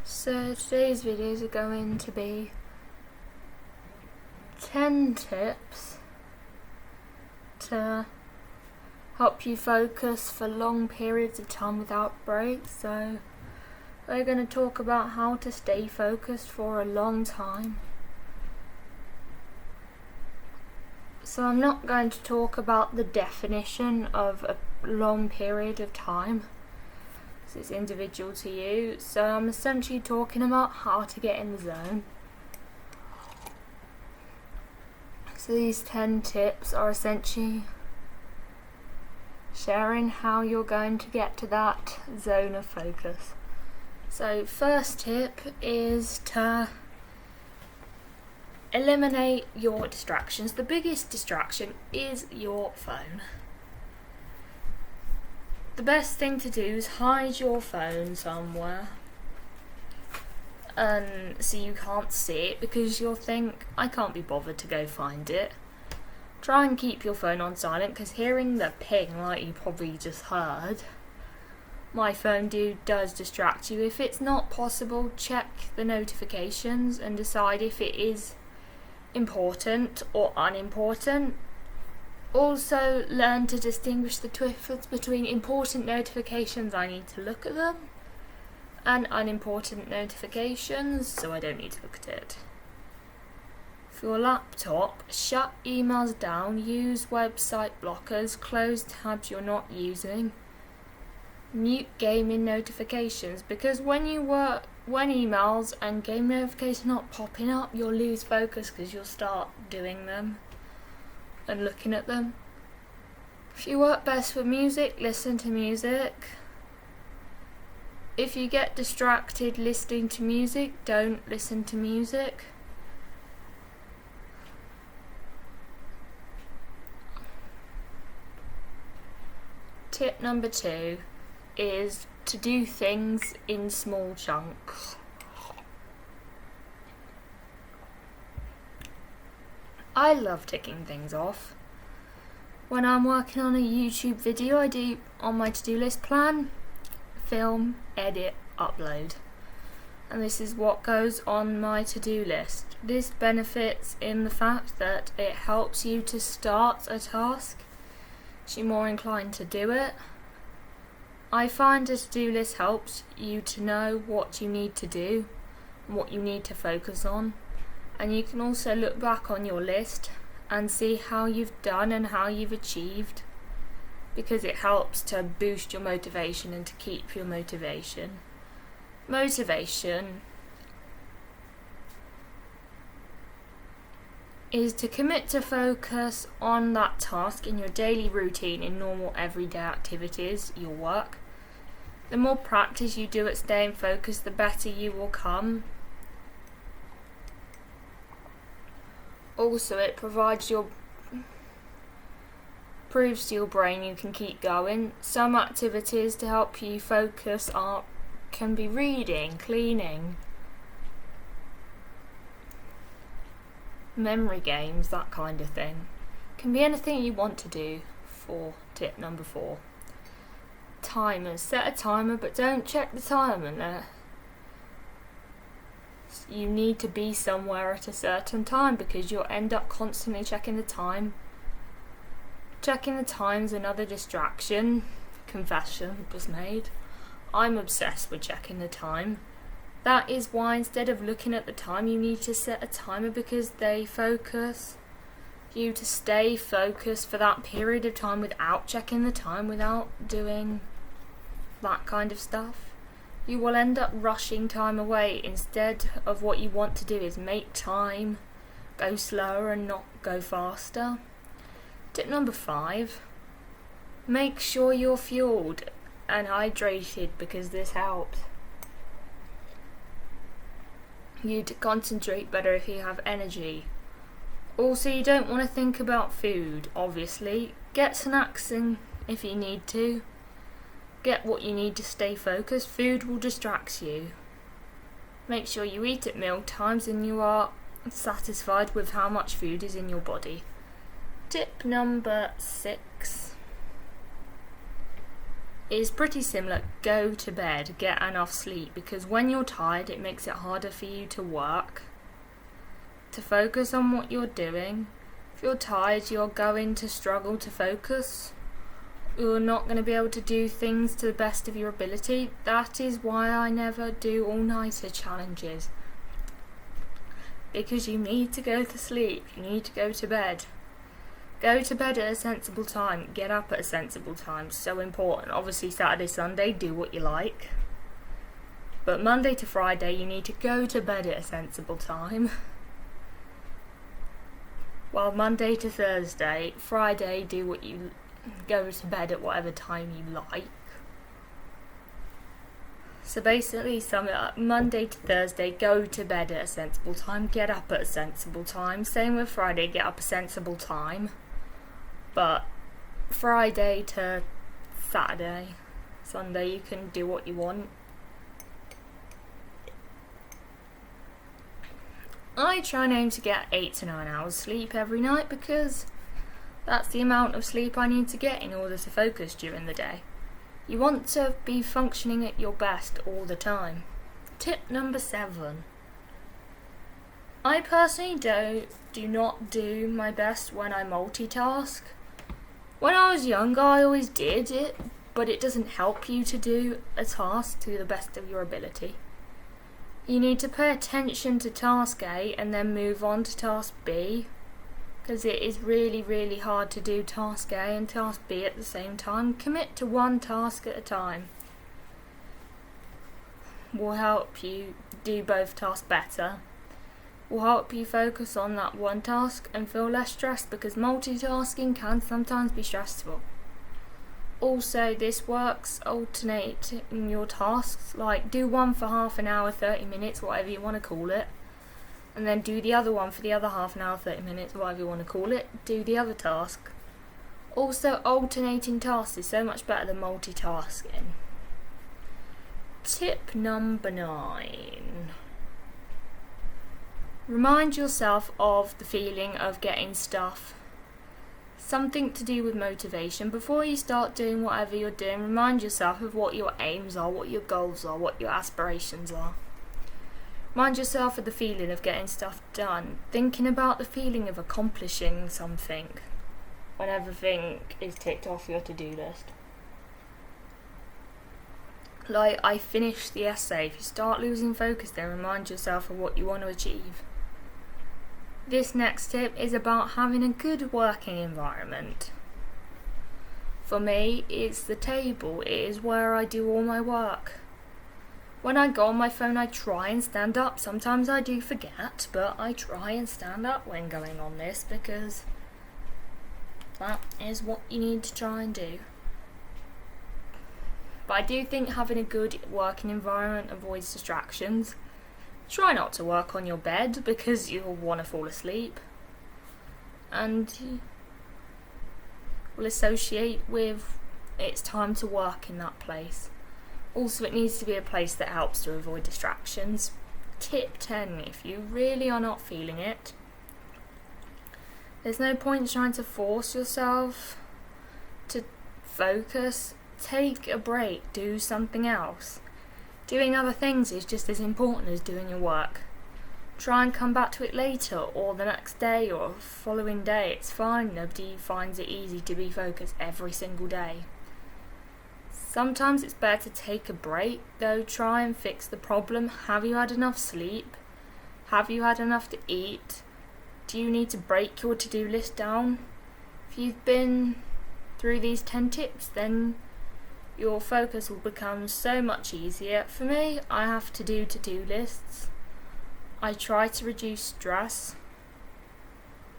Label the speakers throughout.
Speaker 1: So today's videos are going to be 10 tips to help you focus for long periods of time without breaks. So we're going to talk about how to stay focused for a long time. So I'm not going to talk about the definition of a long period of time. It's individual to you, so I'm essentially talking about how to get in the zone. So these 10 tips are essentially sharing how you're going to get to that zone of focus. So first tip is to eliminate your distractions. The biggest distraction is your phone. The best thing to do is hide your phone somewhere and so you can't see it, because you'll think, I can't be bothered to go find it. Try and keep your phone on silent, because hearing the ping like you probably just heard, my phone does distract you. If it's not possible, check the notifications and decide if it is important or unimportant. Also, learn to distinguish the difference between important notifications, I need to look at them, and unimportant notifications, so I don't need to look at it. For your laptop, shut emails down, use website blockers, close tabs you're not using, mute gaming notifications, because when emails and game notifications are not popping up, you'll lose focus because you'll start doing them and looking at them. If you work best with music, listen to music. If you get distracted listening to music, don't listen to music. Tip number 2 is to do things in small chunks. I love ticking things off. When I'm working on a YouTube video, I do on my to-do list: plan, film, edit, upload. And this is what goes on my to-do list. This benefits in the fact that it helps you to start a task, so you're more inclined to do it. I find a to-do list helps you to know what you need to do and what you need to focus on. And you can also look back on your list and see how you've done and how you've achieved, because it helps to boost your motivation and to keep your motivation. Motivation is to commit to focus on that task in your daily routine, in normal everyday activities, your work. The more practice you do at staying focused, the better you will come. Also, it proves to your brain you can keep going. Some activities to help you focus can be reading, cleaning, memory games, that kind of thing. Can be anything you want to do. For tip number 4. Timers. Set a timer, but don't check the timer. You need to be somewhere at a certain time, because you'll end up constantly checking the time. Checking the time's another distraction. Confession was made. I'm obsessed with checking the time. That is why instead of looking at the time, you need to set a timer, because they focus you to stay focused for that period of time without checking the time, without doing that kind of stuff. You will end up rushing time away. Instead of what you want to do is make time go slower and not go faster. Tip number 5, make sure you're fueled and hydrated, because this helps you to concentrate better if you have energy. Also, you don't want to think about food, obviously. Get snacks in if you need to. Get what you need to stay focused. Food will distract you. Make sure you eat at meal times and you are satisfied with how much food is in your body. Tip number 6 is pretty similar. Go to bed, get enough sleep, because when you're tired it makes it harder for you to work, to focus on what you're doing. If you're tired, you're going to struggle to focus. You're not going to be able to do things to the best of your ability. That is why I never do all-nighter challenges. Because you need to go to sleep, you need to go to bed. Go to bed at a sensible time, get up at a sensible time, so important. Obviously Saturday, Sunday, do what you like. But Monday to Friday, you need to go to bed at a sensible time. While Monday to Thursday, Friday, go to bed at whatever time you like. So basically, Monday to Thursday, go to bed at a sensible time, get up at a sensible time. Same with Friday, get up a sensible time. But Friday to Saturday, Sunday, you can do what you want. I try and aim to get 8 to 9 hours sleep every night because that's the amount of sleep I need to get in order to focus during the day. You want to be functioning at your best all the time. Tip number 7. I personally do not do my best when I multitask. When I was younger, I always did it, but it doesn't help you to do a task to the best of your ability. You need to pay attention to task A and then move on to task B, because it is really, really hard to do task A and task B at the same time. Commit to one task at a time. Will help you do both tasks better. Will help you focus on that one task and feel less stressed, because multitasking can sometimes be stressful. Also, this works alternate in your tasks, like do one for half an hour, 30 minutes, whatever you want to call it, and then do the other one for the other half an hour, 30 minutes, whatever you want to call it, do the other task. Also, alternating tasks is so much better than multitasking. Tip number 9. Remind yourself of the feeling of getting stuff. Something to do with motivation. Before you start doing whatever you're doing, remind yourself of what your aims are, what your goals are, what your aspirations are. Remind yourself of the feeling of getting stuff done. Thinking about the feeling of accomplishing something when everything is ticked off your to-do list. Like, I finished the essay. If you start losing focus, then remind yourself of what you want to achieve. This next tip is about having a good working environment. For me, it's the table. It is where I do all my work. When I go on my phone, I try and stand up. Sometimes I do forget, but I try and stand up when going on this, because that is what you need to try and do. But I do think having a good working environment avoids distractions. Try not to work on your bed, because you'll want to fall asleep, and you will associate with it's time to work in that place. Also, it needs to be a place that helps to avoid distractions. Tip 10, if you really are not feeling it, there's no point trying to force yourself to focus. Take a break, do something else. Doing other things is just as important as doing your work. Try and come back to it later, or the next day, or following day. It's fine. Nobody finds it easy to be focused every single day. Sometimes it's better to take a break, though. Try and fix the problem. Have you had enough sleep? Have you had enough to eat? Do you need to break your to-do list down? If you've been through these 10 tips, then your focus will become so much easier. For me, I have to do to-do lists. I try to reduce stress.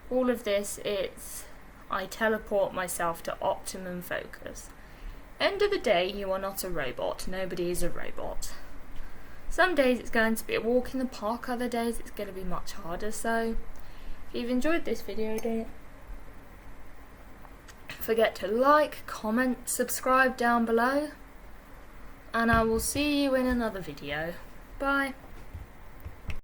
Speaker 1: All of this, I teleport myself to optimum focus. End of the day, you are not a robot. Nobody is a robot. Some days it's going to be a walk in the park, other days it's going to be much harder. So, if you've enjoyed this video, don't forget to like, comment, subscribe down below, and I will see you in another video. Bye.